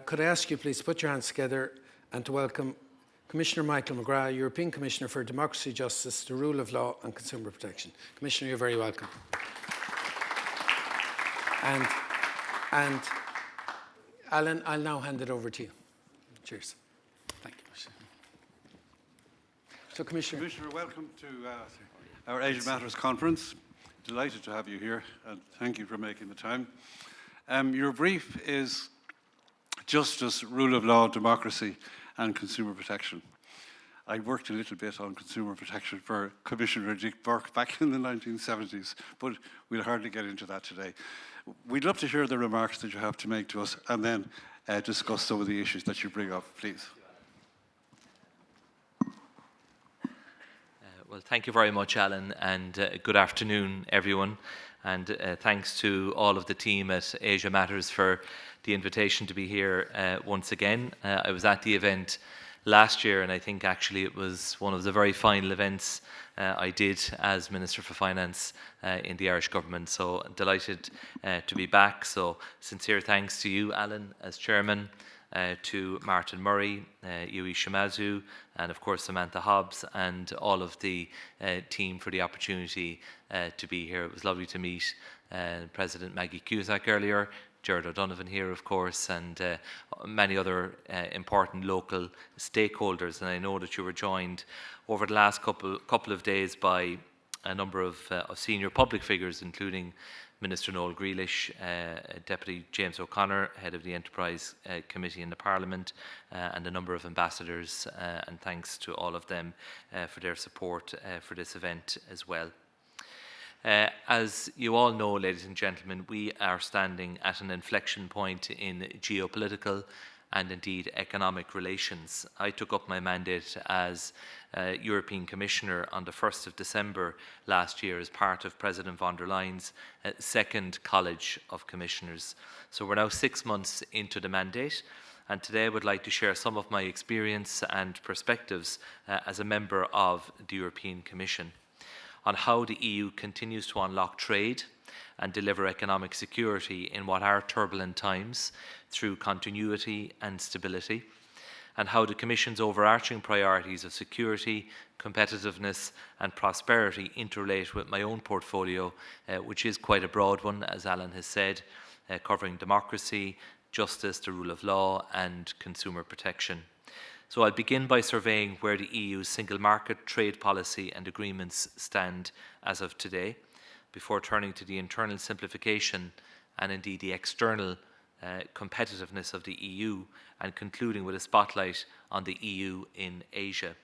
Could I ask you please to put your hands together and to welcome Commissioner Michael McGrath, European Commissioner for Democracy, Justice, the Rule of Law and Consumer Protection. Commissioner, you're very welcome. And Alan, I'll now hand it over to you. Cheers. Thank you. So, Commissioner, welcome to our Asian Matters Conference. Delighted to have you here, and thank you for making the time. Your brief is Justice, Rule of Law, Democracy and Consumer Protection. I worked a little bit on consumer protection for Commissioner Dick Burke back in the 1970s, but we'll hardly get into that today. We'd love to hear the remarks that you have to make to us and then discuss some of the issues that you bring up, please. Well, thank you very much, Alan, and good afternoon, everyone. And thanks to all of the team at Asia Matters for the invitation to be here once again. I was at the event last year, and I think actually it was one of the very final events I did as Minister for Finance in the Irish Government. So delighted to be back. So sincere thanks to you, Alan, as Chairman, to Martin Murray, Yui Shimazu, and of course Samantha Hobbs, and all of the team for the opportunity to be here. It was lovely to meet President Maggie Cusack earlier, Gerard O'Donovan here, of course, and many other important local stakeholders. And I know that you were joined over the last couple of days by a number of senior public figures, including Minister Noel Grealish, Deputy James O'Connor, Head of the Enterprise Committee in the Parliament, and a number of ambassadors, and thanks to all of them for their support for this event as well. As you all know, ladies and gentlemen, we are standing at an inflection point in geopolitical and indeed economic relations. I took up my mandate as European Commissioner on the 1st of December last year as part of President von der Leyen's second College of Commissioners. So we're now 6 months into the mandate, and today I would like to share some of my experience and perspectives as a member of the European Commission on how the EU continues to unlock trade and deliver economic security in what are turbulent times through continuity and stability, and how the Commission's overarching priorities of security, competitiveness and prosperity interrelate with my own portfolio, which is quite a broad one, as Alan has said, covering democracy, justice, the rule of law and consumer protection. So I'll begin by surveying where the EU's single market, trade policy and agreements stand as of today, before turning to the internal simplification and indeed the external competitiveness of the EU, and concluding with a spotlight on the EU in Asia.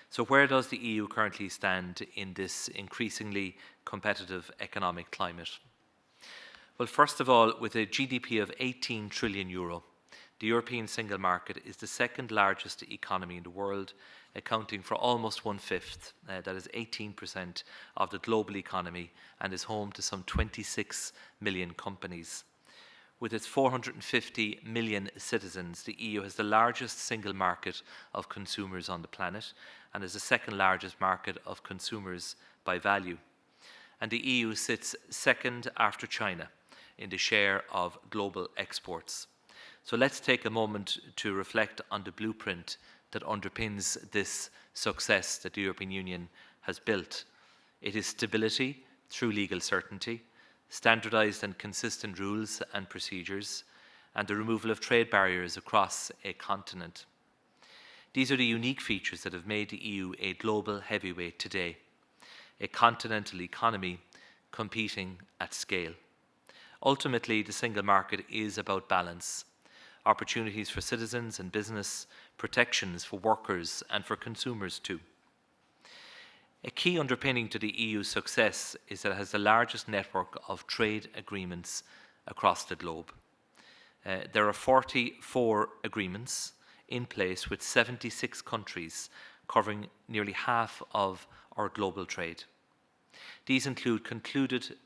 So where does the EU currently stand in this increasingly competitive economic climate? Well, first of all, with a GDP of 18 trillion euro, the European single market is the second largest economy in the world, accounting for almost 1/5, that is 18% of the global economy, and is home to some 26 million companies. With its 450 million citizens, the EU has the largest single market of consumers on the planet, and is the second largest market of consumers by value. And the EU sits second after China in the share of global exports. So let's take a moment to reflect on the blueprint that underpins this success that the European Union has built. It is stability through legal certainty, standardised and consistent rules and procedures, and the removal of trade barriers across a continent. These are the unique features that have made the EU a global heavyweight today, a continental economy competing at scale. Ultimately, the single market is about balance, opportunities for citizens and business, protections for workers and for consumers too. A key underpinning to the EU's success is that it has the largest network of trade agreements across the globe. There are 44 agreements in place with 76 countries, covering nearly half of our global trade. These include concluded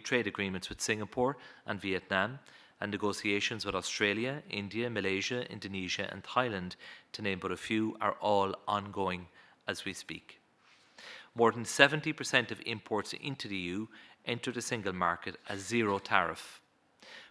trade agreements with Singapore and Vietnam, and negotiations with Australia, India, Malaysia, Indonesia and Thailand, to name but a few, are all ongoing as we speak. More than 70% of imports into the EU enter the single market as zero tariff,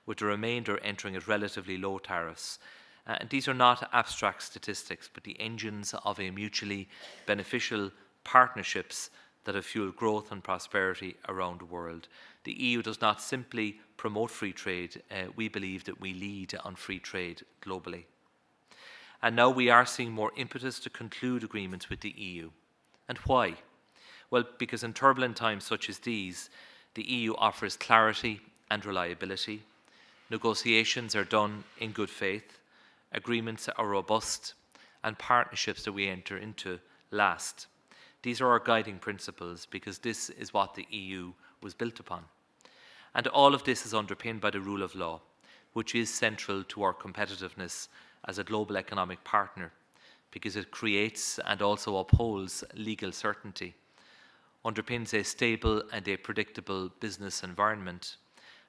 with the remainder entering at relatively low tariffs. And these are not abstract statistics, but the engines of a mutually beneficial partnerships that have fueled growth and prosperity around the world. The EU does not simply promote free trade, we believe that we lead on free trade globally. And now we are seeing more impetus to conclude agreements with the EU. And why? Well, because in turbulent times such as these, the EU offers clarity and reliability. Negotiations are done in good faith, agreements are robust, and partnerships that we enter into last. These are our guiding principles because this is what the EU was built upon. And all of this is underpinned by the rule of law, which is central to our competitiveness as a global economic partner, because it creates and also upholds legal certainty, underpins a stable and a predictable business environment,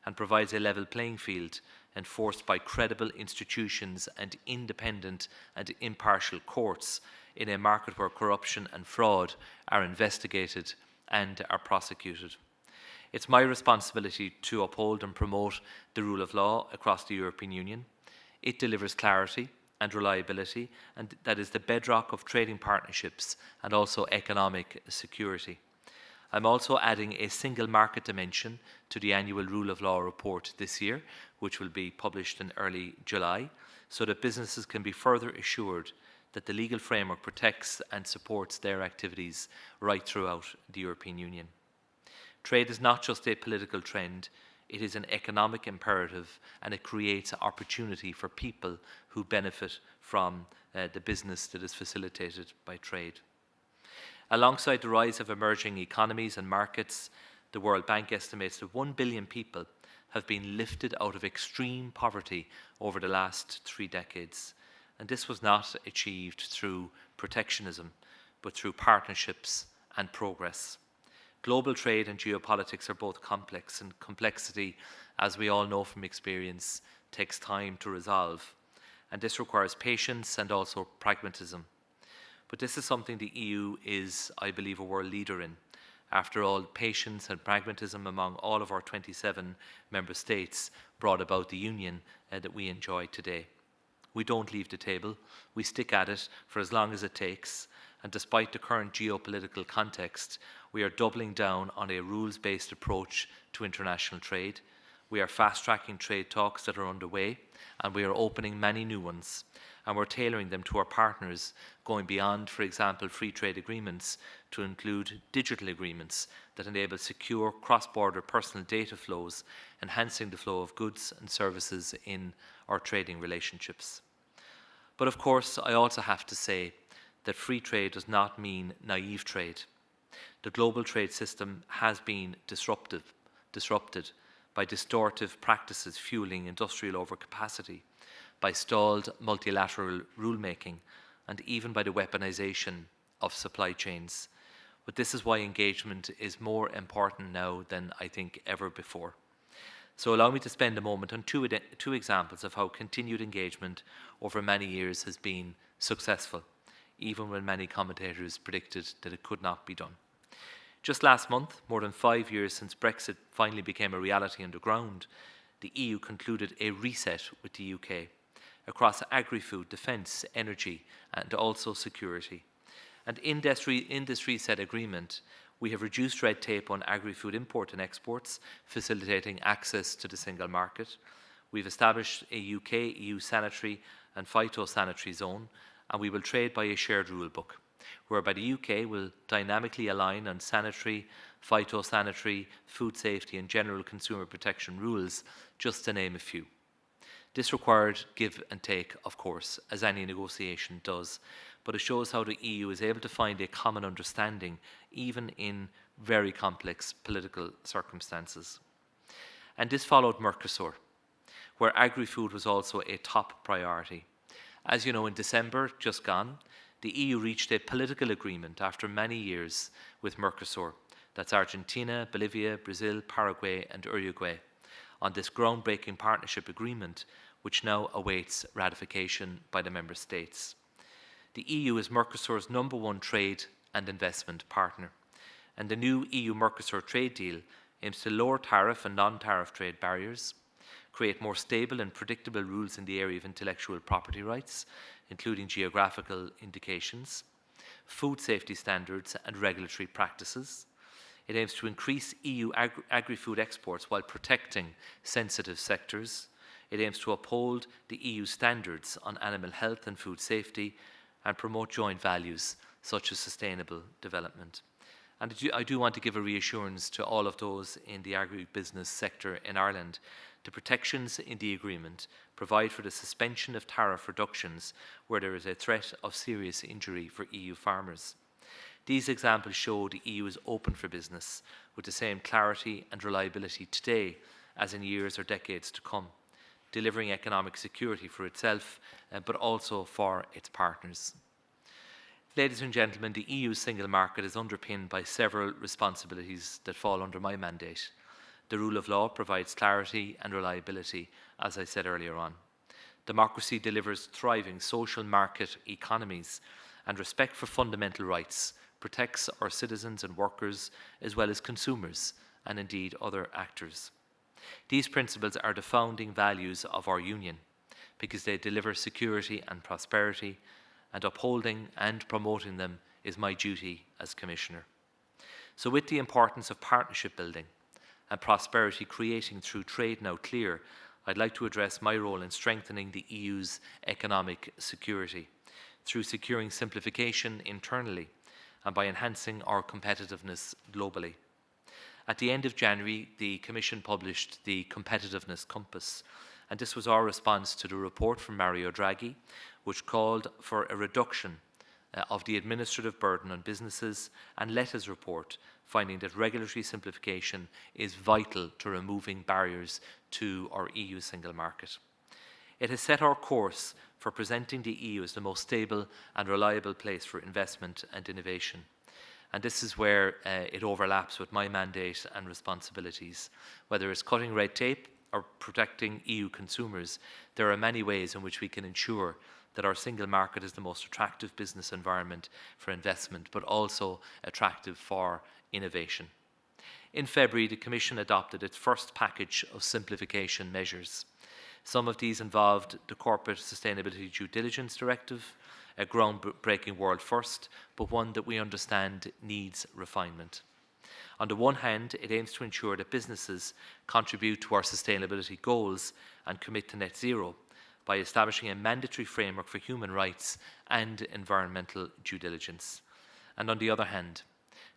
and provides a level playing field enforced by credible institutions and independent and impartial courts in a market where corruption and fraud are investigated and are prosecuted. It's my responsibility to uphold and promote the rule of law across the European Union. It delivers clarity and reliability, and that is the bedrock of trading partnerships and also economic security. I'm also adding a single market dimension to the annual Rule of Law report this year, which will be published in early July, so that businesses can be further assured that the legal framework protects and supports their activities right throughout the European Union. Trade is not just a political trend, it is an economic imperative, and it creates opportunity for people who benefit from the business that is facilitated by trade. Alongside the rise of emerging economies and markets, the World Bank estimates that 1 billion people have been lifted out of extreme poverty over the last 3 decades. And this was not achieved through protectionism, but through partnerships and progress. Global trade and geopolitics are both complex, and complexity, as we all know from experience, takes time to resolve. And this requires patience and also pragmatism. But this is something the EU is, I believe, a world leader in. After all, patience and pragmatism among all of our 27 member states brought about the union that we enjoy today. We don't leave the table, we stick at it for as long as it takes, and despite the current geopolitical context, we are doubling down on a rules-based approach to international trade. We are fast-tracking trade talks that are underway, and we are opening many new ones. And we're tailoring them to our partners, going beyond, for example, free trade agreements to include digital agreements that enable secure cross-border personal data flows, enhancing the flow of goods and services in our trading relationships. But of course, I also have to say that free trade does not mean naive trade. The global trade system has been disrupted by distortive practices fueling industrial overcapacity, by stalled multilateral rulemaking, and even by the weaponization of supply chains. But this is why engagement is more important now than I think ever before. So allow me to spend a moment on two examples of how continued engagement over many years has been successful, even when many commentators predicted that it could not be done. Just last month, more than 5 years since Brexit finally became a reality on the ground, the EU concluded a reset with the UK across agri-food, defence, energy, and also security. And in this reset agreement, we have reduced red tape on agri-food import and exports, facilitating access to the single market. We've established a UK-EU sanitary and phytosanitary zone, and we will trade by a shared rule book, whereby the UK will dynamically align on sanitary, phytosanitary, food safety and general consumer protection rules, just to name a few. This required give and take, of course, as any negotiation does, but it shows how the EU is able to find a common understanding, even in very complex political circumstances. And this followed Mercosur, where agri-food was also a top priority. As you know, in December, just gone, the EU reached a political agreement after many years with Mercosur, that's Argentina, Bolivia, Brazil, Paraguay and Uruguay, on this groundbreaking partnership agreement, which now awaits ratification by the member states. The EU is Mercosur's #1 trade and investment partner, and the new EU-Mercosur trade deal aims to lower tariff and non-tariff trade barriers, create more stable and predictable rules in the area of intellectual property rights, including geographical indications, food safety standards and regulatory practices. It aims to increase EU agri-food exports while protecting sensitive sectors. It aims to uphold the EU standards on animal health and food safety and promote joint values such as sustainable development. And I do want to give a reassurance to all of those in the agribusiness sector in Ireland. The protections in the agreement provide for the suspension of tariff reductions where there is a threat of serious injury for EU farmers. These examples show the EU is open for business with the same clarity and reliability today as in years or decades to come, delivering economic security for itself, but also for its partners. Ladies and gentlemen, the EU's single market is underpinned by several responsibilities that fall under my mandate. The rule of law provides clarity and reliability, as I said earlier on. Democracy delivers thriving social market economies, and respect for fundamental rights protects our citizens and workers, as well as consumers, and indeed other actors. These principles are the founding values of our Union, because they deliver security and prosperity, and upholding and promoting them is my duty as Commissioner. So with the importance of partnership building and prosperity creating through trade now clear, I'd like to address my role in strengthening the EU's economic security through securing simplification internally and by enhancing our competitiveness globally. At the end of January, the Commission published the Competitiveness Compass, and this was our response to the report from Mario Draghi, which called for a reduction of the administrative burden on businesses, and Letta's report finding that regulatory simplification is vital to removing barriers to our EU single market. It has set our course for presenting the EU as the most stable and reliable place for investment and innovation. And this is where it overlaps with my mandate and responsibilities. Whether it's cutting red tape or protecting EU consumers, there are many ways in which we can ensure that our single market is the most attractive business environment for investment, but also attractive for innovation. In February, the Commission adopted its first package of simplification measures. Some of these involved the Corporate Sustainability Due Diligence Directive, a groundbreaking world first, but one that we understand needs refinement. On the one hand, it aims to ensure that businesses contribute to our sustainability goals and commit to net zero by establishing a mandatory framework for human rights and environmental due diligence. And on the other hand,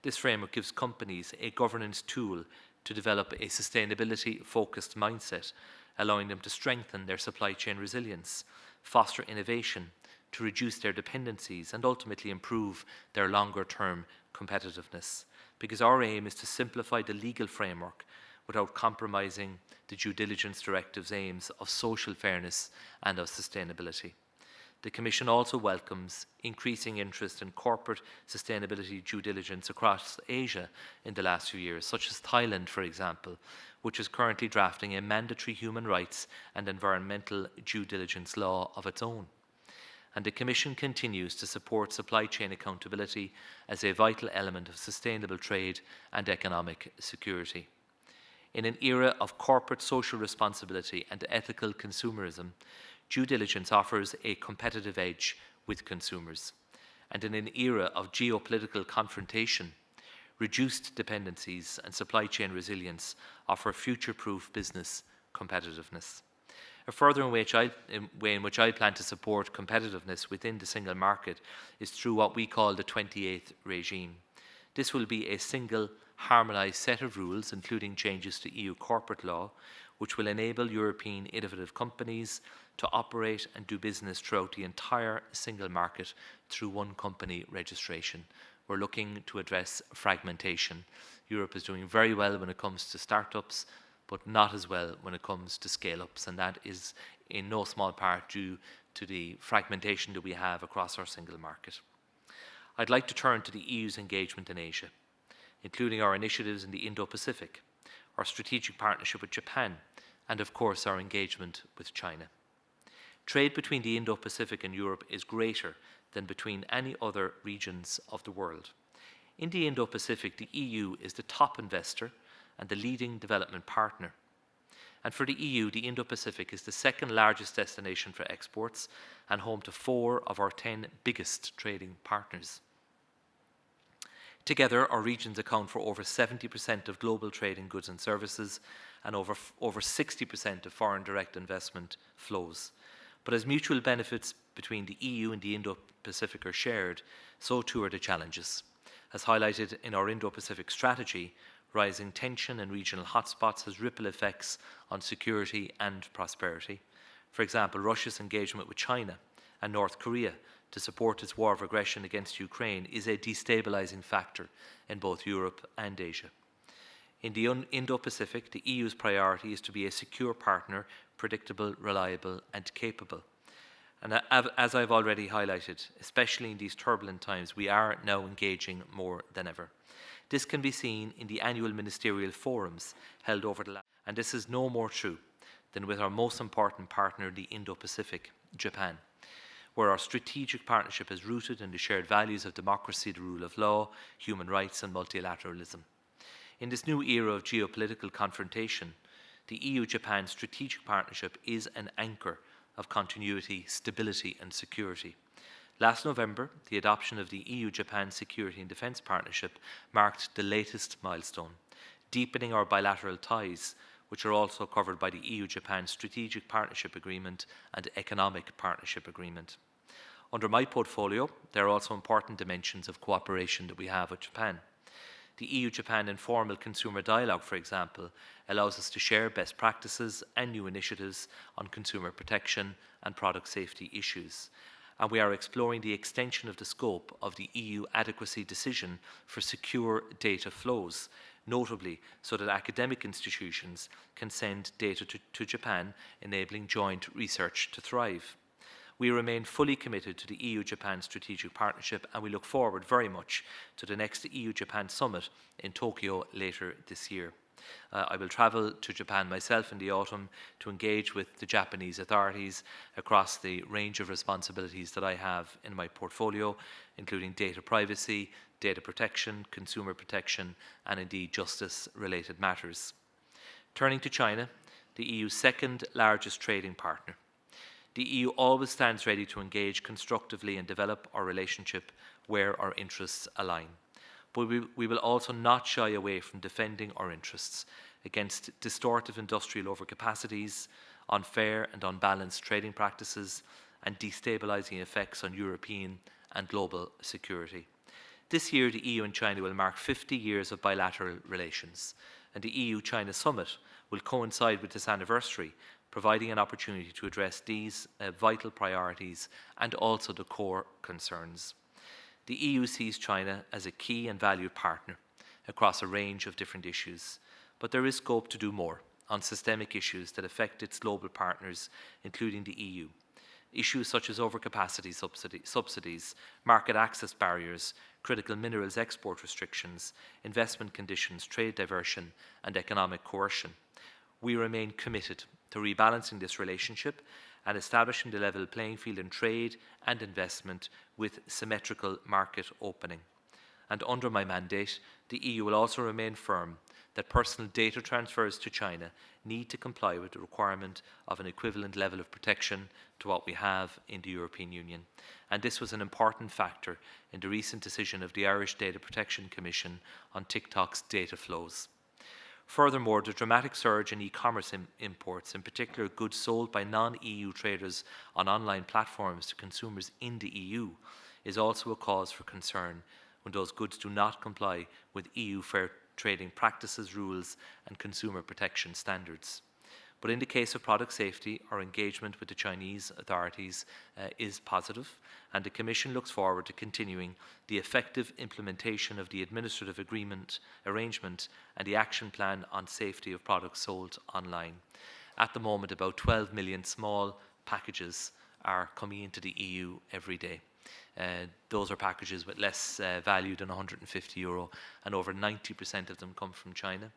this framework gives companies a governance tool to develop a sustainability-focused mindset, allowing them to strengthen their supply chain resilience, foster innovation, to reduce their dependencies, and ultimately improve their longer-term competitiveness. Because our aim is to simplify the legal framework without compromising the due diligence directive's aims of social fairness and of sustainability. The Commission also welcomes increasing interest in corporate sustainability due diligence across Asia in the last few years, such as Thailand, for example, which is currently drafting a mandatory human rights and environmental due diligence law of its own. And the Commission continues to support supply chain accountability as a vital element of sustainable trade and economic security. In an era of corporate social responsibility and ethical consumerism, due diligence offers a competitive edge with consumers. And in an era of geopolitical confrontation, reduced dependencies and supply chain resilience offer future-proof business competitiveness. A further way in which I plan to support competitiveness within the single market is through what we call the 28th regime. This will be a single harmonised set of rules, including changes to EU corporate law, which will enable European innovative companies to operate and do business throughout the entire single market through one company registration. We're looking to address fragmentation. Europe is doing very well when it comes to startups, but not as well when it comes to scale-ups, and that is in no small part due to the fragmentation that we have across our single market. I'd like to turn to the EU's engagement in Asia, including our initiatives in the Indo-Pacific, our strategic partnership with Japan, and of course our engagement with China. Trade between the Indo-Pacific and Europe is greater than between any other regions of the world. In the Indo-Pacific, the EU is the top investor and the leading development partner. And for the EU, the Indo-Pacific is the second largest destination for exports and home to 4 of our 10 biggest trading partners. Together, our regions account for over 70% of global trade in goods and services and over 60% of foreign direct investment flows. But as mutual benefits between the EU and the Indo-Pacific are shared, so too are the challenges. As highlighted in our Indo-Pacific strategy, rising tension in regional hotspots has ripple effects on security and prosperity. For example, Russia's engagement with China and North Korea to support its war of aggression against Ukraine is a destabilising factor in both Europe and Asia. In the Indo-Pacific, the EU's priority is to be a secure partner, predictable, reliable and capable. And as I've already highlighted, especially in these turbulent times, we are now engaging more than ever. This can be seen in the annual ministerial forums held over the last, and this is no more true than with our most important partner, the Indo-Pacific, Japan, where our strategic partnership is rooted in the shared values of democracy, the rule of law, human rights and multilateralism. In this new era of geopolitical confrontation, the EU-Japan strategic partnership is an anchor of continuity, stability and security. Last November, the adoption of the EU-Japan Security and Defence Partnership marked the latest milestone, deepening our bilateral ties, which are also covered by the EU-Japan Strategic Partnership Agreement and Economic Partnership Agreement. Under my portfolio, there are also important dimensions of cooperation that we have with Japan. The EU-Japan Informal Consumer Dialogue, for example, allows us to share best practices and new initiatives on consumer protection and product safety issues. And we are exploring the extension of the scope of the EU adequacy decision for secure data flows, notably so that academic institutions can send data to Japan, enabling joint research to thrive. We remain fully committed to the EU-Japan strategic partnership and we look forward very much to the next EU-Japan summit in Tokyo later this year. I will travel to Japan myself in the autumn to engage with the Japanese authorities across the range of responsibilities that I have in my portfolio, including data privacy, data protection, consumer protection, and indeed justice-related matters. Turning to China, the EU's second largest trading partner. The EU always stands ready to engage constructively and develop our relationship where our interests align. But we will also not shy away from defending our interests against distortive industrial overcapacities, unfair and unbalanced trading practices, and destabilising effects on European and global security. This year, the EU and China will mark 50 years of bilateral relations, and the EU-China summit will coincide with this anniversary, providing an opportunity to address these vital priorities and also the core concerns. The EU sees China as a key and valued partner across a range of different issues, but there is scope to do more on systemic issues that affect its global partners, including the EU. Issues such as overcapacity subsidies, market access barriers, critical minerals export restrictions, investment conditions, trade diversion, and economic coercion. We remain committed to rebalancing this relationship and establishing the level playing field in trade and investment with symmetrical market opening. And under my mandate, the EU will also remain firm that personal data transfers to China need to comply with the requirement of an equivalent level of protection to what we have in the European Union. And this was an important factor in the recent decision of the Irish Data Protection Commission on TikTok's data flows. Furthermore, the dramatic surge in e-commerce imports, in particular goods sold by non-EU traders on online platforms to consumers in the EU, is also a cause for concern when those goods do not comply with EU fair trading practices, rules and consumer protection standards. But in the case of product safety, our engagement with the Chinese authorities is positive, and the Commission looks forward to continuing the effective implementation of the administrative arrangement and the action plan on safety of products sold online. At the moment, about 12 million small packages are coming into the EU every day. Those are packages with less value than €150, and over 90% of them come from China.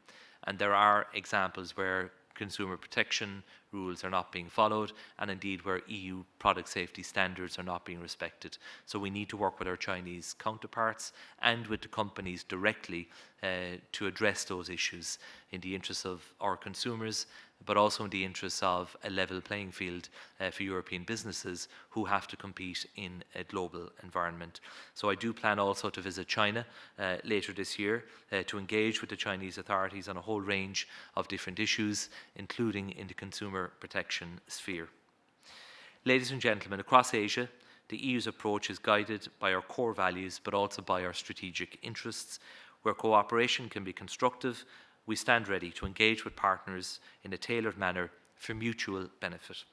And there are examples where consumer protection rules are not being followed, and indeed where EU product safety standards are not being respected. So we need to work with our Chinese counterparts and with the companies directly to address those issues in the interests of our consumers, but also in the interests of a level playing field for European businesses who have to compete in a global environment. So I do plan also to visit China later this year to engage with the Chinese authorities on a whole range of different issues, including in the consumer protection sphere. Ladies and gentlemen, across Asia, the EU's approach is guided by our core values, but also by our strategic interests. Where cooperation can be constructive, we stand ready to engage with partners in a tailored manner for mutual benefit.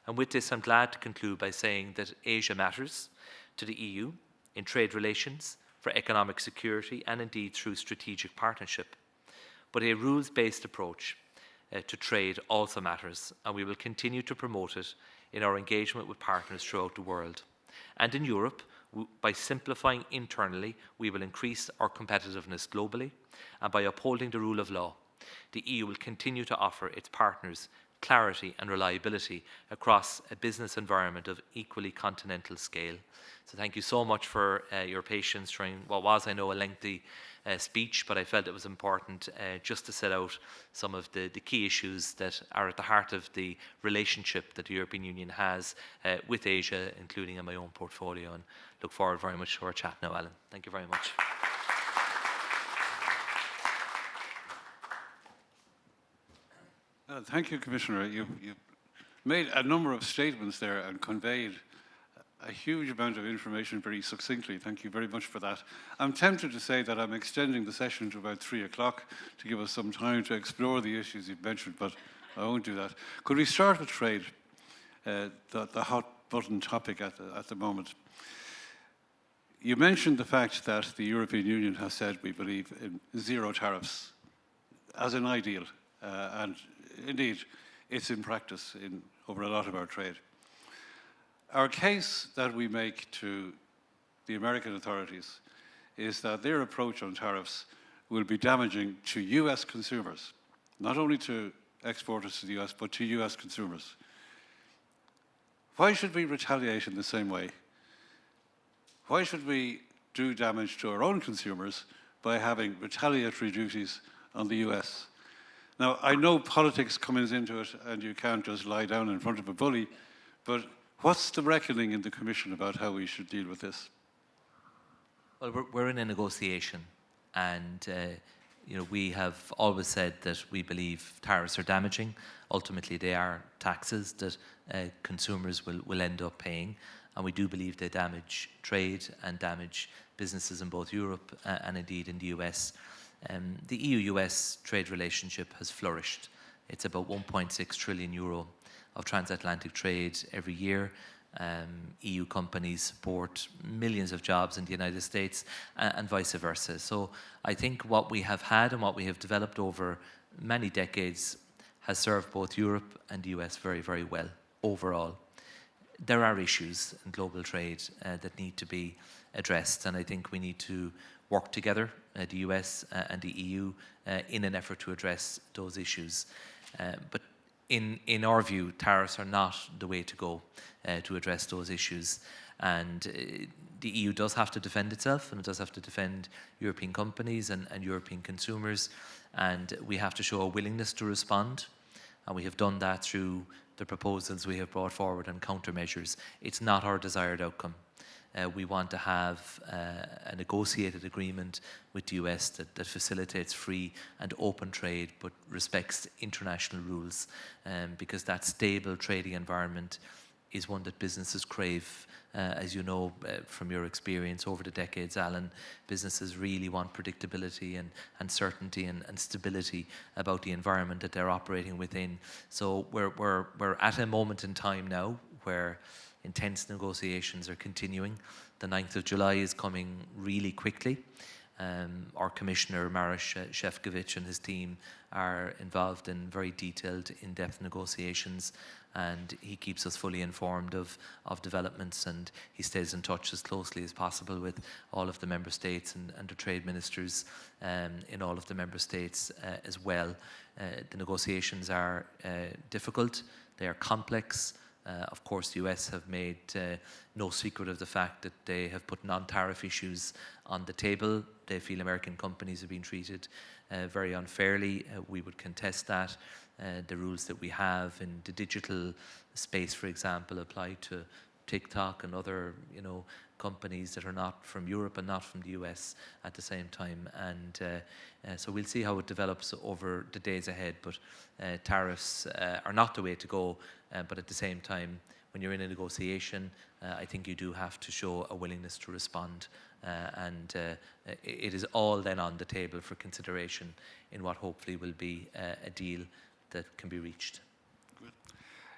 And with this, I'm glad to conclude by saying that Asia matters to the EU in trade relations, for economic security, and indeed through strategic partnership. But a rules-based approach to trade also matters, and we will continue to promote it in our engagement with partners throughout the world. And in Europe, by simplifying internally, we will increase our competitiveness globally, and by upholding the rule of law, the EU will continue to offer its partners clarity and reliability across a business environment of equally continental scale. So thank you so much for your patience during what was, I know, a lengthy speech, but I felt it was important just to set out some of the key issues that are at the heart of the relationship that the European Union has with Asia, including in my own portfolio, and look forward very much to our chat now, Alan. Thank you very much. Thank you, Commissioner. You've made a number of statements there and conveyed a huge amount of information very succinctly. Thank you very much for that. I'm tempted to say that I'm extending the session to about 3 o'clock to give us some time to explore the issues you've mentioned, but I won't do that. Could we start with trade, the hot button topic at the moment? You mentioned the fact that the European Union has said we believe in zero tariffs as an ideal, and indeed it's in practice over a lot of our trade. Our case that we make to the American authorities is that their approach on tariffs will be damaging to US consumers, not only to exporters to the US, but to US consumers. Why should we retaliate in the same way? Why should we do damage to our own consumers by having retaliatory duties on the US? Now, I know politics comes into it and you can't just lie down in front of a bully, but what's the reckoning in the Commission about how we should deal with this? Well, we're in a negotiation, and we have always said that we believe tariffs are damaging. Ultimately, they are taxes that consumers will end up paying, and we do believe they damage trade and damage businesses in both Europe and indeed in the US. The EU-US trade relationship has flourished. It's about 1.6 trillion euro of transatlantic trade every year. EU companies support millions of jobs in the United States and vice versa. So I think what we have had and what we have developed over many decades has served both Europe and the US very, very well overall. There are issues in global trade that need to be addressed, and I think we need to work together, the US and the EU, in an effort to address those issues. But in our view, tariffs are not the way to go to address those issues. And the EU does have to defend itself, and it does have to defend European companies and European consumers. And we have to show a willingness to respond. And we have done that through the proposals we have brought forward on countermeasures. It's not our desired outcome. We want to have a negotiated agreement with the US that facilitates free and open trade but respects international rules, because that stable trading environment is one that businesses crave. As you know from your experience over the decades, Alan, businesses really want predictability and certainty and stability about the environment that they're operating within. So we're at a moment in time now where intense negotiations are continuing. The 9th of July is coming really quickly. Our Commissioner, Maroš Šefčovič, and his team are involved in very detailed, in-depth negotiations, and he keeps us fully informed of developments, and he stays in touch as closely as possible with all of the member states and the trade ministers in all of the member states as well. The negotiations are difficult, they are complex, Of course, the US have made no secret of the fact that they have put non-tariff issues on the table. They feel American companies have been treated very unfairly. We would contest that. The rules that we have in the digital space, for example, apply to TikTok and other, companies that are not from Europe and not from the US at the same time. And so we'll see how it develops over the days ahead. But tariffs are not the way to go. But at the same time, when you're in a negotiation, I think you do have to show a willingness to respond. And it is all then on the table for consideration in what hopefully will be a deal that can be reached. Good.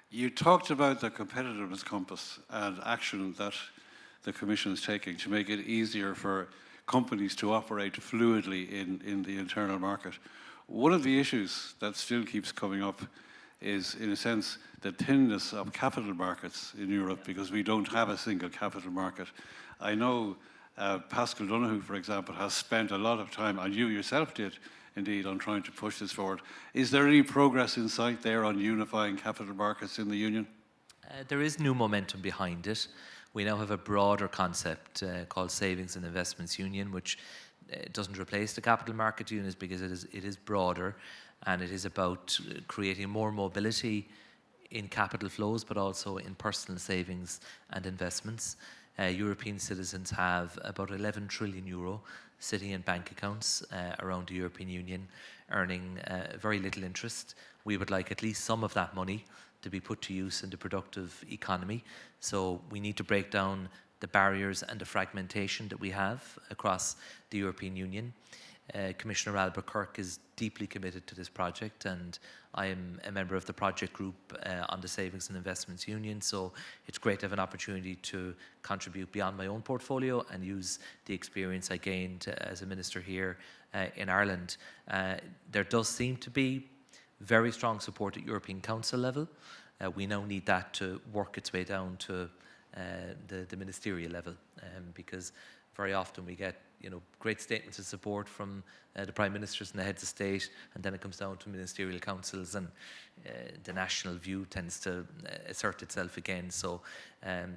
You talked about the competitiveness compass and action that the Commission is taking to make it easier for companies to operate fluidly in the internal market. One of the issues that still keeps coming up is, in a sense, the thinness of capital markets in Europe, because we don't have a single capital market. I know Pascal Donoghue, for example, has spent a lot of time, and you yourself did, indeed, on trying to push this forward. Is there any progress in sight there on unifying capital markets in the Union? There is new momentum behind it. We now have a broader concept called Savings and Investments Union, which doesn't replace the capital market unions because it is broader, and it is about creating more mobility in capital flows, but also in personal savings and investments. European citizens have about 11 trillion euro sitting in bank accounts around the European Union, earning very little interest. We would like at least some of that money to be put to use in the productive economy. So we need to break down the barriers and the fragmentation that we have across the European Union. Commissioner Albuquerque is deeply committed to this project, and I am a member of the project group on the Savings and Investments Union, so it's great to have an opportunity to contribute beyond my own portfolio and use the experience I gained as a minister here in Ireland. There does seem to be very strong support at European Council level. We now need that to work its way down to the ministerial level, because very often we get great statements of support from the prime ministers and the heads of state, and then it comes down to ministerial councils, and the national view tends to assert itself again. So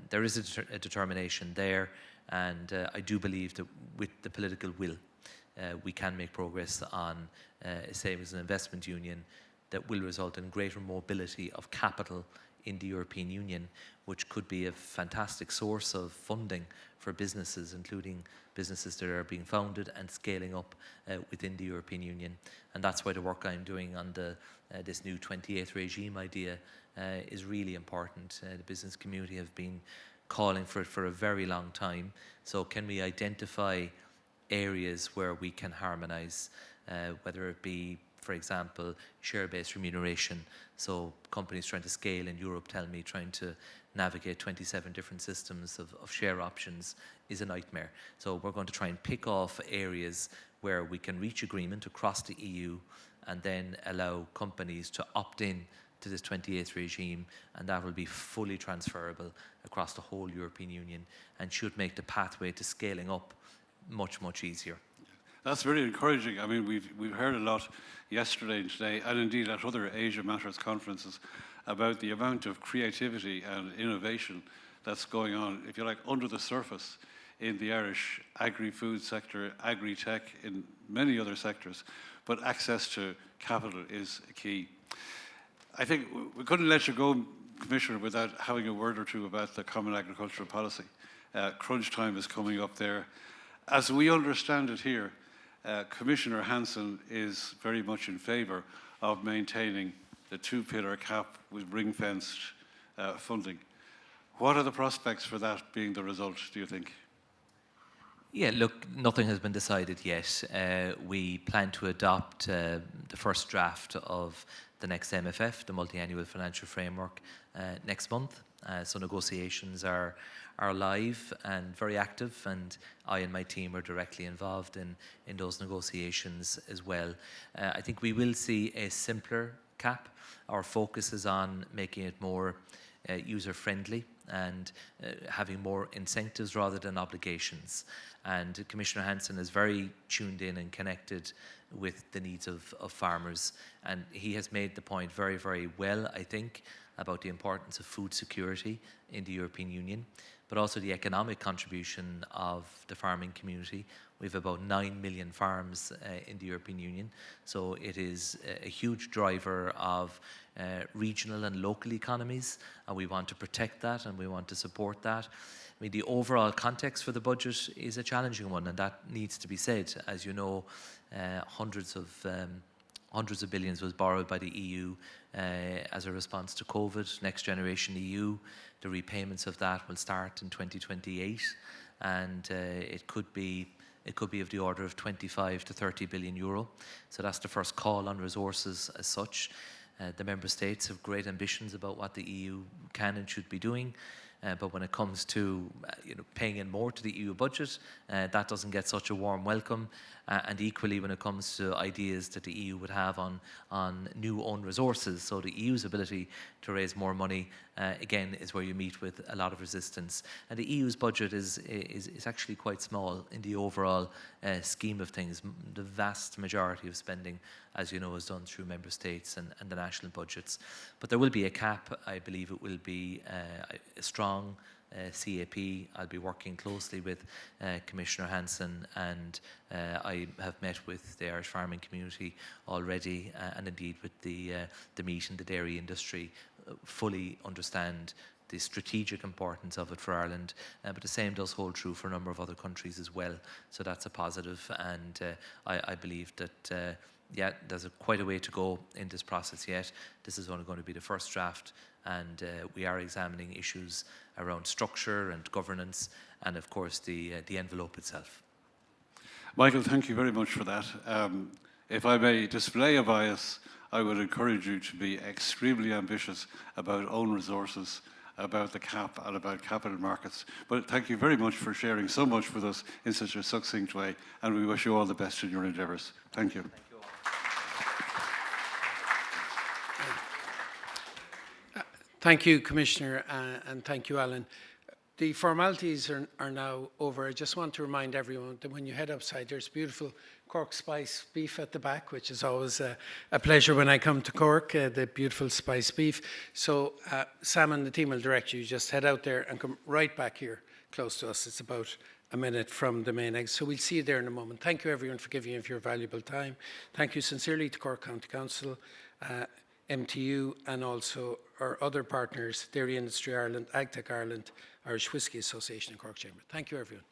there is a determination there, and I do believe that with the political will, we can make progress on a savings and investment union that will result in greater mobility of capital in the European Union, which could be a fantastic source of funding for businesses, including businesses that are being founded and scaling up within the European Union. And that's why the work I'm doing on this new 28th regime idea is really important. The business community have been calling for it for a very long time. So can we identify areas where we can harmonise, whether it be, for example, share-based remuneration. So companies trying to scale in Europe tell me trying to navigate 27 different systems of share options is a nightmare. So we're going to try and pick off areas where we can reach agreement across the EU and then allow companies to opt in to this 28th regime, and that will be fully transferable across the whole European Union and should make the pathway to scaling up much, much easier. That's very encouraging. I mean, we've heard a lot yesterday and today, and indeed at other Asia Matters conferences, about the amount of creativity and innovation that's going on, if you like, under the surface in the Irish agri-food sector, agri-tech, in many other sectors. But access to capital is key. I think we couldn't let you go, Commissioner, without having a word or two about the Common Agricultural Policy. Crunch time is coming up there. As we understand it here, Commissioner Hansen is very much in favour of maintaining the two-pillar cap with ring-fenced funding. What are the prospects for that being the result, do you think? Yeah, look, nothing has been decided yet. We plan to adopt the first draft of the next MFF, the Multi-Annual Financial Framework, next month. So negotiations are live and very active, and I and my team are directly involved in those negotiations as well. I think we will see a simpler cap. Our focus is on making it more user-friendly and having more incentives rather than obligations. And Commissioner Hansen is very tuned in and connected with the needs of farmers. And he has made the point very, very well, I think, about the importance of food security in the European Union, but also the economic contribution of the farming community. We have about 9 million farms in the European Union, so it is a huge driver of regional and local economies, and we want to protect that and we want to support that. I mean, the overall context for the budget is a challenging one, and that needs to be said. As you know, hundreds of billions was borrowed by the EU as a response to COVID. Next Generation EU, the repayments of that will start in 2028, and it could be of the order of 25 to 30 billion euro. So that's the first call on resources as such. The member states have great ambitions about what the EU can and should be doing. But when it comes to paying in more to the EU budget, that doesn't get such a warm welcome. And equally, when it comes to ideas that the EU would have on new own resources, so the EU's ability to raise more money, again, is where you meet with a lot of resistance. And the EU's budget is actually quite small in the overall scheme of things. The vast majority of spending, as you know, is done through member states and the national budgets. But there will be a cap. I believe it will be a strong CAP. I'll be working closely with Commissioner Hansen, and I have met with the Irish farming community already, and indeed with the meat and the dairy industry, fully understand the strategic importance of it for Ireland, but the same does hold true for a number of other countries as well. So that's a positive, and I believe that there's quite a way to go in this process yet. This is only going to be the first draft, and we are examining issues around structure and governance, and of course the envelope itself. Michael, thank you very much for that. If I may display a bias, I would encourage you to be extremely ambitious about own resources, about the cap and about capital markets. But thank you very much for sharing so much with us in such a succinct way, and we wish you all the best in your endeavours. Thank you. Thank you, Commissioner, and thank you, Alan. The formalities are now over. I just want to remind everyone that when you head outside, there's beautiful Cork spice beef at the back, which is always a pleasure when I come to Cork, the beautiful spice beef. So Sam and the team will direct you. Just head out there and come right back here close to us. It's about a minute from the main exit. So we'll see you there in a moment. Thank you, everyone, for giving of your valuable time. Thank you sincerely to Cork County Council, MTU, and also our other partners, Dairy Industry Ireland, AgTech Ireland, Irish Whisky Association and Cork Chamber. Thank you, everyone.